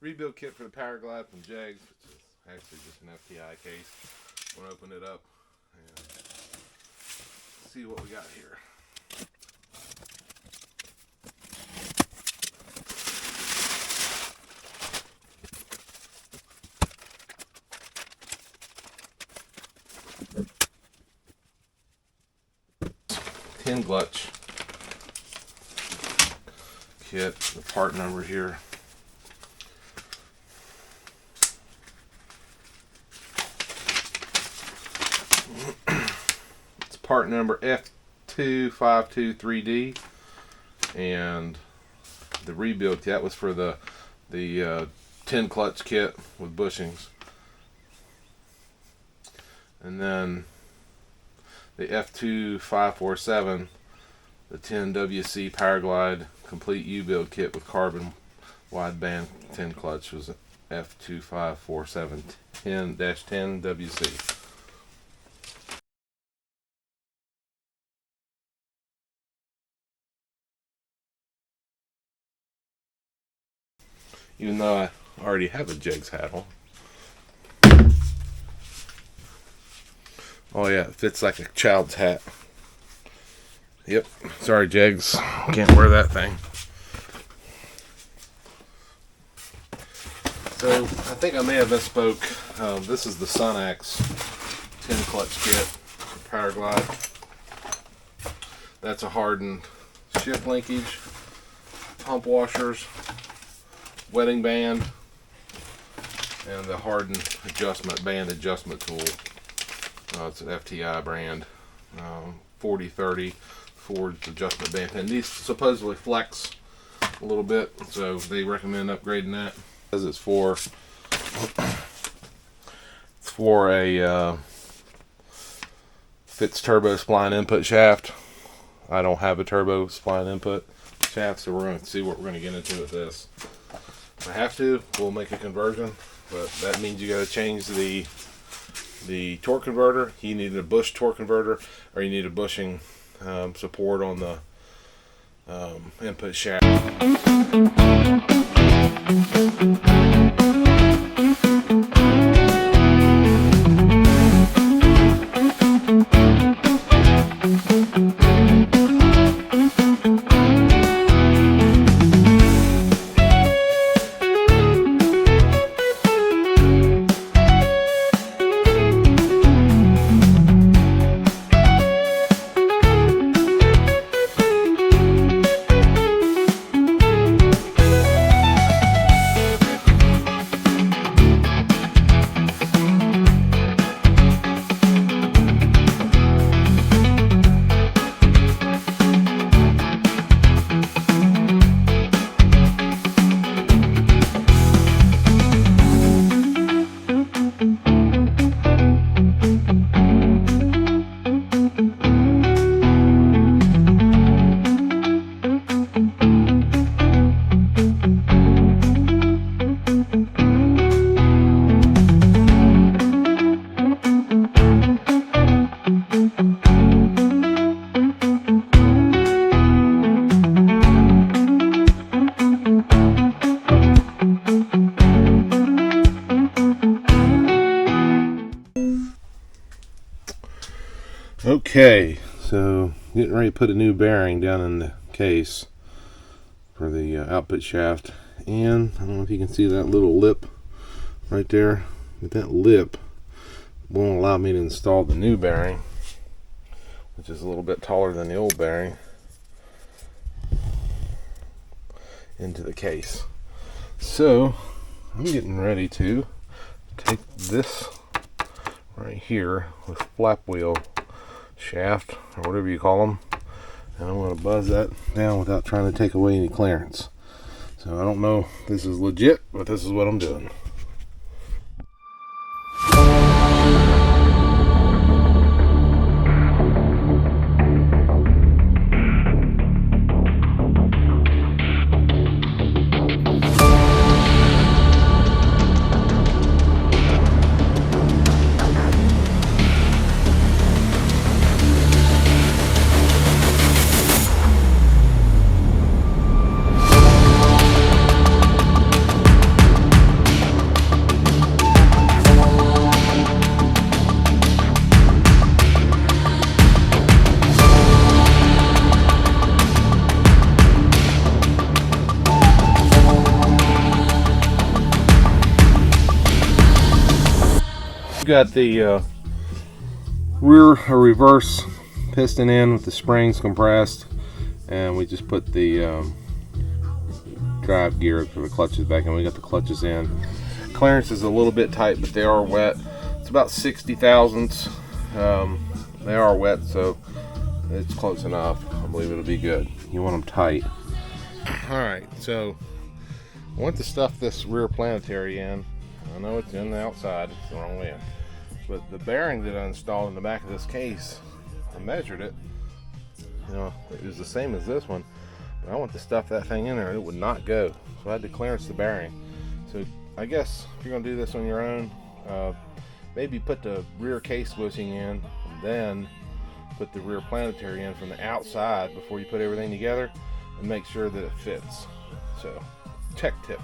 rebuild kit for the Powerglide from Jegs, which is actually just an FTI case. I'm going to open it up and see what we got here. Tin clutch kit, the part number here. It's part number F2523D, and the rebuild kit was for the tin clutch kit with bushings, and then the F2547, the 10WC Powerglide complete U-build kit with carbon wideband tin clutch was F2547 10-10WC. Even though I already have a Jegs hat on. Oh yeah, it fits like a child's hat. Yep, sorry Jegs, can't wear that thing. So, I think I may have misspoke. This is the Sunax tin clutch kit for Powerglide. That's a hardened shift linkage, pump washers, wetting band, and the hardened band adjustment tool. It's an FTI brand, 4030 Ford adjustment band, and these supposedly flex a little bit, so they recommend upgrading that. Because it's for a fits turbo spline input shaft. I don't have a turbo spline input shaft, so we're going to see what we're going to get into with this. If I have to, we'll make a conversion, but that means you got to change the torque converter. You need a bush torque converter, or you need a bushing support on the input shaft. Okay, so getting ready to put a new bearing down in the case for the output shaft, and I don't know if you can see that little lip right there, but that lip won't allow me to install the new bearing, which is a little bit taller than the old bearing, into the case. So I'm getting ready to take this right here with flap wheel shaft, or whatever you call them, and I'm going to buzz that down without trying to take away any clearance. So I don't know if this is legit, but this is what I'm doing. Got the rear or reverse piston in with the springs compressed, and we just put the drive gear for the clutches back in. We got the clutches in. Clearance is a little bit tight, but they are wet. It's about 60 thousandths. They are wet, so it's close enough. I believe it'll be good. You want them tight. Alright, so I want to stuff this rear planetary in. I know it's in the outside, it's the wrong way in. But the bearing that I installed in the back of this case, I measured it. You know, it was the same as this one. But I want to stuff that thing in there, and it would not go. So I had to clearance the bearing. So I guess if you're going to do this on your own, maybe put the rear case bushing in, and then put the rear planetary in from the outside before you put everything together, and make sure that it fits. So, tech tip.